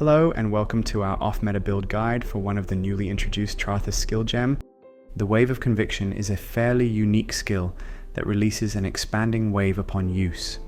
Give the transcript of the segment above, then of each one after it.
Hello and welcome to our off-meta build guide for one of the newly introduced TRARTHUS skill gem. The Wave of Conviction is a fairly unique skill that releases an expanding wave upon use.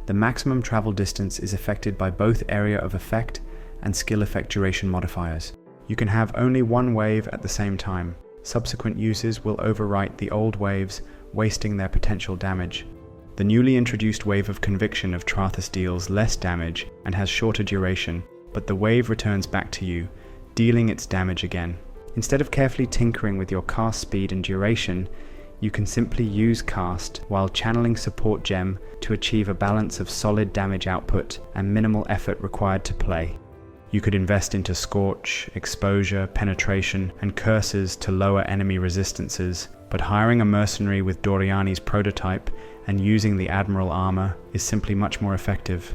The maximum travel distance is affected by both area of effect and skill effect duration modifiers. You can have only one wave at the same time. Subsequent uses will overwrite the old waves, wasting their potential damage. The newly introduced Wave of Conviction of TRARTHUS deals less damage and has shorter duration, but the wave returns back to you, dealing its damage again. Instead of carefully tinkering with your cast speed and duration, you can simply use cast while channeling support gem to achieve a balance of solid damage output and minimal effort required to play. You could invest into Scorch, Exposure, Penetration, and Curses to lower enemy resistances, but hiring a Mercenary with Doriani's prototype and using the Admiral armor is simply much more effective.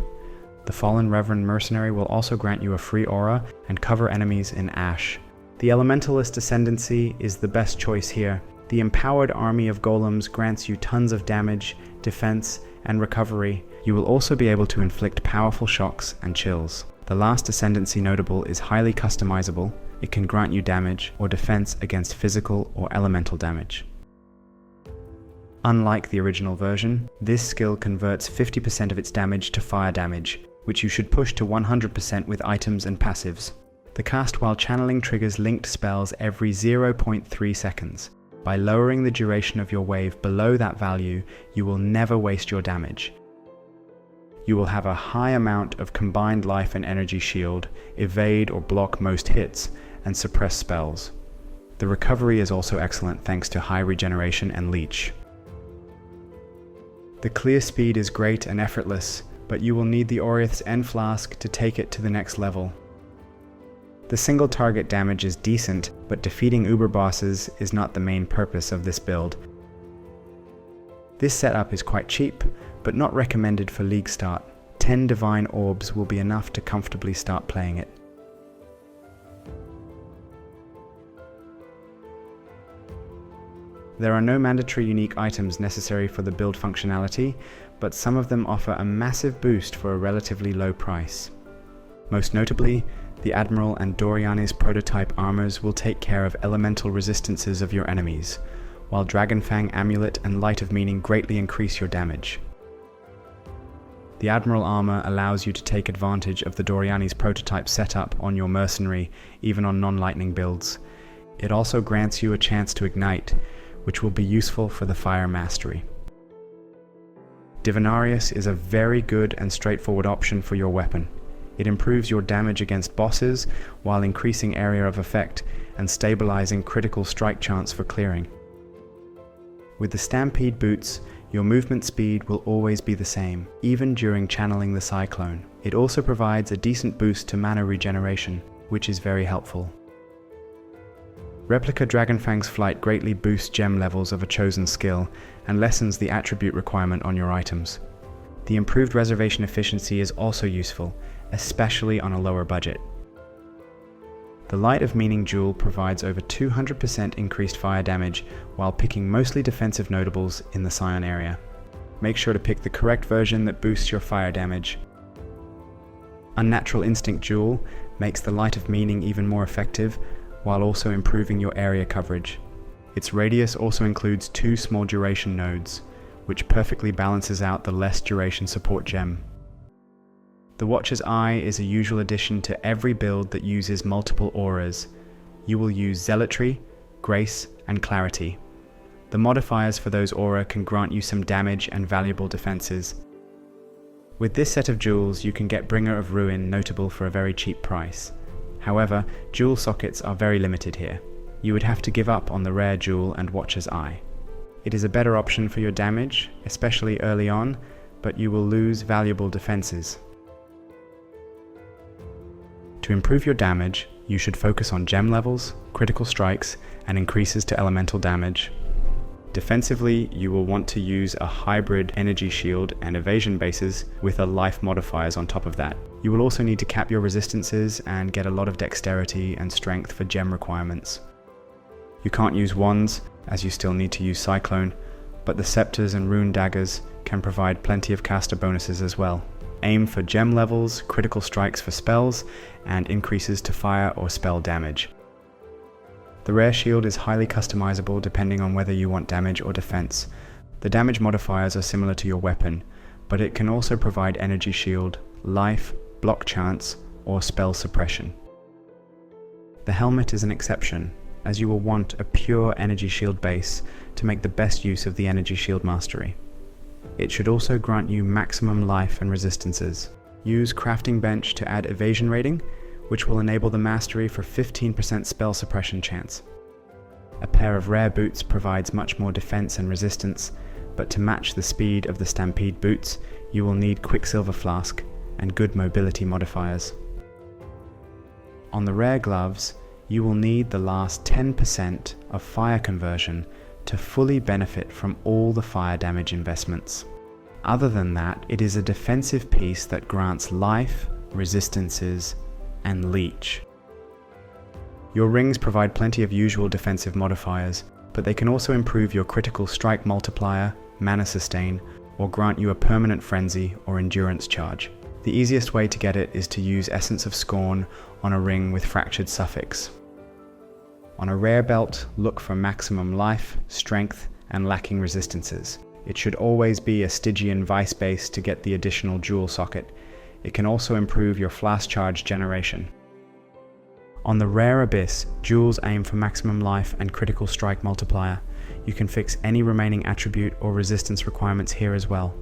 The Fallen Reverend Mercenary will also grant you a free aura and cover enemies in Ash. The Elementalist Ascendancy is the best choice here. The Empowered Army of Golems grants you tons of damage, defense, and recovery. You will also be able to inflict powerful shocks and chills. The last Ascendancy notable is highly customizable. It can grant you damage or defense against physical or elemental damage. Unlike the original version, this skill converts 50% of its damage to fire damage, which you should push to 100% with items and passives. The cast while channeling triggers linked spells every 0.3 seconds. By lowering the duration of your wave below that value, you will never waste your damage. You will have a high amount of combined life and energy shield, evade or block most hits, and suppress spells. The recovery is also excellent thanks to high regeneration and leech. The clear speed is great and effortless, but you will need the Oriath's End Flask to take it to the next level. The single target damage is decent, but defeating Uber bosses is not the main purpose of this build. This setup is quite cheap, but not recommended for League start. 10 Divine Orbs will be enough to comfortably start playing it. There are no mandatory unique items necessary for the build functionality, but some of them offer a massive boost for a relatively low price. Most notably, the Admiral and Doriani's prototype armors will take care of elemental resistances of your enemies, while Dragonfang Amulet and Light of Meaning greatly increase your damage. The Admiral armor allows you to take advantage of the Doriani's prototype setup on your Mercenary, even on non-lightning builds. It also grants you a chance to ignite, which will be useful for the fire mastery. Divinarius is a very good and straightforward option for your weapon. It improves your damage against bosses while increasing area of effect and stabilizing critical strike chance for clearing. With the Stampede boots, your movement speed will always be the same, even during channeling the Cyclone. It also provides a decent boost to mana regeneration, which is very helpful. Replica Dragonfang's Flight greatly boosts gem levels of a chosen skill and lessens the attribute requirement on your items. The improved reservation efficiency is also useful, especially on a lower budget. The Light of Meaning jewel provides over 200% increased fire damage while picking mostly defensive notables in the Scion area. Make sure to pick the correct version that boosts your fire damage. Unnatural Instinct jewel makes the Light of Meaning even more effective while also improving your area coverage. Its radius also includes 2 small duration nodes, which perfectly balances out the less duration support gem. The Watcher's Eye is a usual addition to every build that uses multiple auras. You will use Zealotry, Grace, and Clarity. The modifiers for those aura can grant you some damage and valuable defenses. With this set of jewels, you can get Bringer of Ruin notable for a very cheap price. However, jewel sockets are very limited here. You would have to give up on the rare jewel and Watcher's Eye. It is a better option for your damage, especially early on, but you will lose valuable defenses. To improve your damage, you should focus on gem levels, critical strikes, and increases to elemental damage. Defensively, you will want to use a hybrid energy shield and evasion bases with a life modifiers on top of that. You will also need to cap your resistances and get a lot of dexterity and strength for gem requirements. You can't use wands, as you still need to use Cyclone, but the scepters and rune daggers can provide plenty of caster bonuses as well. Aim for gem levels, critical strikes for spells, and increases to fire or spell damage. The rare shield is highly customizable depending on whether you want damage or defense. The damage modifiers are similar to your weapon, but it can also provide energy shield, life, block chance, or spell suppression. The helmet is an exception, as you will want a pure energy shield base to make the best use of the energy shield mastery. It should also grant you maximum life and resistances. Use Crafting Bench to add evasion rating, which will enable the mastery for 15% spell suppression chance. A pair of rare boots provides much more defense and resistance, but to match the speed of the Stampede boots, you will need Quicksilver Flask and good mobility modifiers. On the rare gloves, you will need the last 10% of fire conversion to fully benefit from all the fire damage investments. Other than that, it is a defensive piece that grants life, resistances, and leech. Your rings provide plenty of usual defensive modifiers, but they can also improve your critical strike multiplier, mana sustain, or grant you a permanent frenzy or endurance charge. The easiest way to get it is to use Essence of Scorn on a ring with fractured suffix. On a rare belt, look for maximum life, strength, and lacking resistances. It should always be a Stygian Vice base to get the additional jewel socket. It can also improve your flash charge generation. On the rare Abyss, jewels aim for maximum life and critical strike multiplier. You can fix any remaining attribute or resistance requirements here as well.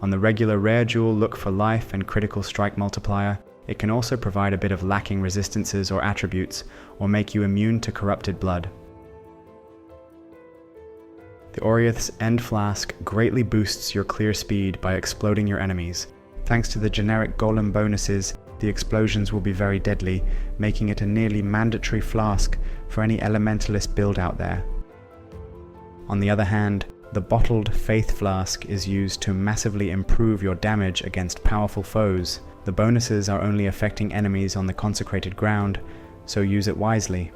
On the regular rare jewel, look for life and critical strike multiplier. It can also provide a bit of lacking resistances or attributes, or make you immune to corrupted blood. The Oriath's End Flask greatly boosts your clear speed by exploding your enemies. Thanks to the generic golem bonuses, the explosions will be very deadly, making it a nearly mandatory flask for any elementalist build out there. On the other hand, the bottled Faith Flask is used to massively improve your damage against powerful foes. The bonuses are only affecting enemies on the consecrated ground, so use it wisely.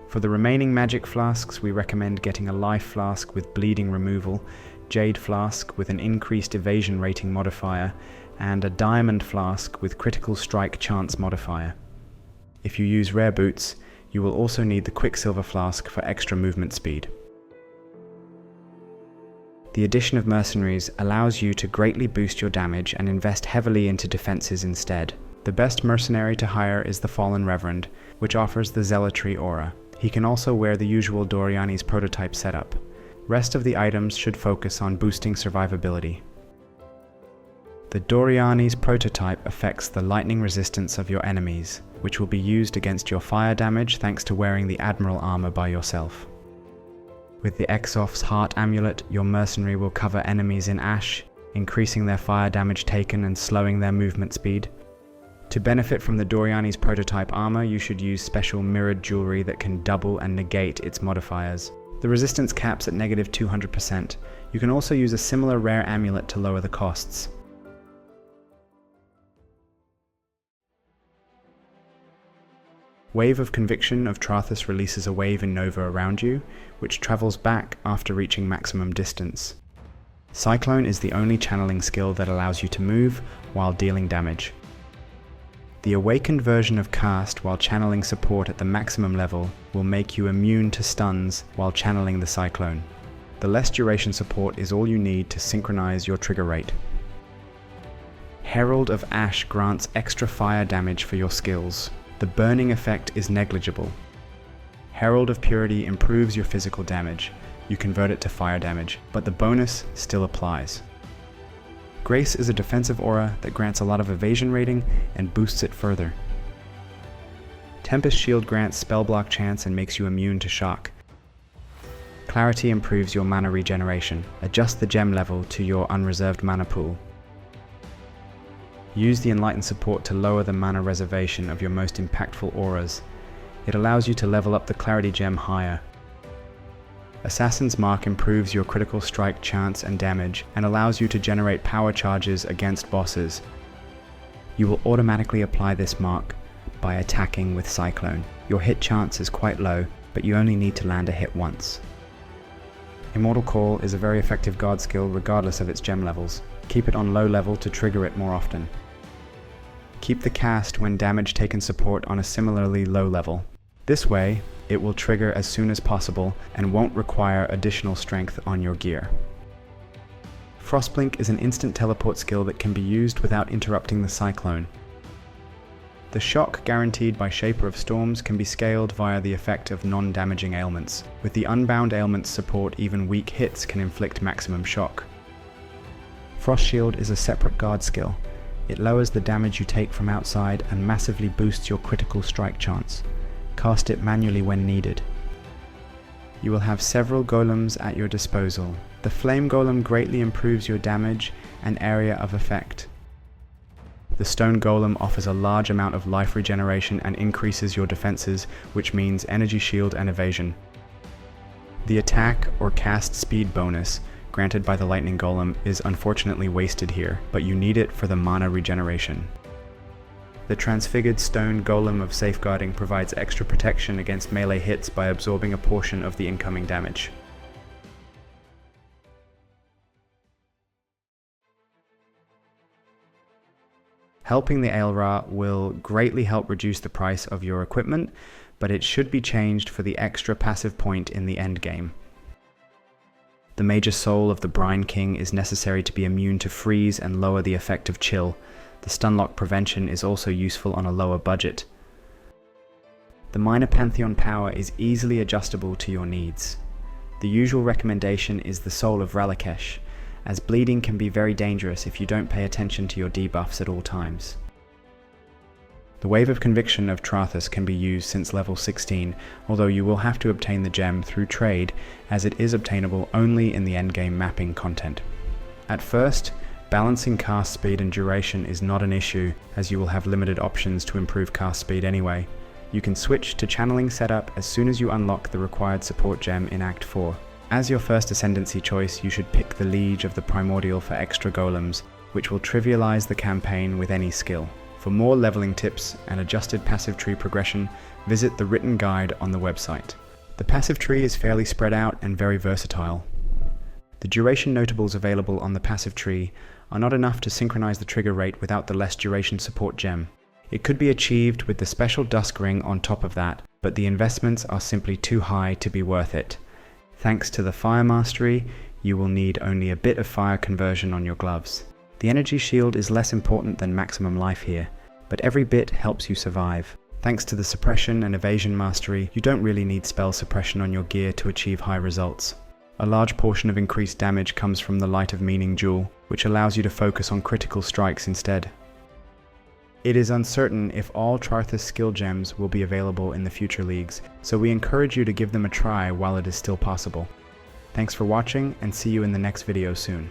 For the remaining magic flasks, we recommend getting a life flask with bleeding removal, jade flask with an increased evasion rating modifier, and a diamond flask with critical strike chance modifier. If you use rare boots, you will also need the Quicksilver Flask for extra movement speed. The addition of Mercenaries allows you to greatly boost your damage and invest heavily into defenses instead. The best mercenary to hire is the Fallen Reverend, which offers the Zealotry aura. He can also wear the usual Doriani's prototype setup. Rest of the items should focus on boosting survivability. The Doriani's prototype affects the lightning resistance of your enemies, which will be used against your fire damage thanks to wearing the Admiral armor by yourself. With the Exof's Heart Amulet, your mercenary will cover enemies in ash, increasing their fire damage taken and slowing their movement speed. To benefit from the Doriani's prototype armor, you should use special mirrored jewelry that can double and negate its modifiers. The resistance caps at negative 200%. You can also use a similar rare amulet to lower the costs. Wave of Conviction of TRARTHUS releases a wave in Nova around you, which travels back after reaching maximum distance. Cyclone is the only channeling skill that allows you to move while dealing damage. The awakened version of cast while channeling support at the maximum level will make you immune to stuns while channeling the Cyclone. The less duration support is all you need to synchronize your trigger rate. Herald of Ash grants extra fire damage for your skills. The burning effect is negligible. Herald of Purity improves your physical damage. You convert it to fire damage, but the bonus still applies. Grace is a defensive aura that grants a lot of evasion rating and boosts it further. Tempest Shield grants spell block chance and makes you immune to shock. Clarity improves your mana regeneration. Adjust the gem level to your unreserved mana pool. Use the Enlightened support to lower the mana reservation of your most impactful auras. It allows you to level up the Clarity gem higher. Assassin's Mark improves your critical strike chance and damage, and allows you to generate power charges against bosses. You will automatically apply this mark by attacking with Cyclone. Your hit chance is quite low, but you only need to land a hit once. Immortal Call is a very effective guard skill regardless of its gem levels. Keep it on low level to trigger it more often. Keep the cast when damage taken support on a similarly low level. This way, it will trigger as soon as possible and won't require additional strength on your gear. Frostblink is an instant teleport skill that can be used without interrupting the cyclone. The shock guaranteed by Shaper of Storms can be scaled via the effect of non-damaging ailments. With the Unbound ailments support, even weak hits can inflict maximum shock. Frost Shield is a separate guard skill. It lowers the damage you take from outside and massively boosts your critical strike chance. Cast it manually when needed. You will have several golems at your disposal. The Flame Golem greatly improves your damage and area of effect. The Stone Golem offers a large amount of life regeneration and increases your defenses, which means energy shield and evasion. The attack or cast speed bonus granted by the Lightning Golem is unfortunately wasted here, but you need it for the mana regeneration. The Transfigured Stone Golem of Safeguarding provides extra protection against melee hits by absorbing a portion of the incoming damage. Helping the Aelra will greatly help reduce the price of your equipment, but it should be changed for the extra passive point in the endgame. The Major Soul of the Brine King is necessary to be immune to freeze and lower the effect of chill. The Stunlock prevention is also useful on a lower budget. The minor Pantheon power is easily adjustable to your needs. The usual recommendation is the Soul of Ralakesh, as bleeding can be very dangerous if you don't pay attention to your debuffs at all times. The Wave of Conviction of TRARTHUS can be used since level 16, although you will have to obtain the gem through trade, as it is obtainable only in the endgame mapping content. At first, balancing cast speed and duration is not an issue, as you will have limited options to improve cast speed anyway. You can switch to channeling setup as soon as you unlock the required support gem in Act 4. As your first ascendancy choice, you should pick the Liege of the Primordial for extra golems, which will trivialize the campaign with any skill. For more leveling tips and adjusted passive tree progression, visit the written guide on the website. The passive tree is fairly spread out and very versatile. The duration notables available on the passive tree are not enough to synchronize the trigger rate without the less duration support gem. It could be achieved with the special Dusk Ring on top of that, but the investments are simply too high to be worth it. Thanks to the Fire Mastery, you will need only a bit of fire conversion on your gloves. The energy shield is less important than maximum life here, but every bit helps you survive. Thanks to the Suppression and Evasion Mastery, you don't really need spell suppression on your gear to achieve high results. A large portion of increased damage comes from the Light of Meaning jewel, which allows you to focus on critical strikes instead. It is uncertain if all TRARTHUS skill gems will be available in the future leagues, so we encourage you to give them a try while it is still possible. Thanks for watching, and see you in the next video soon.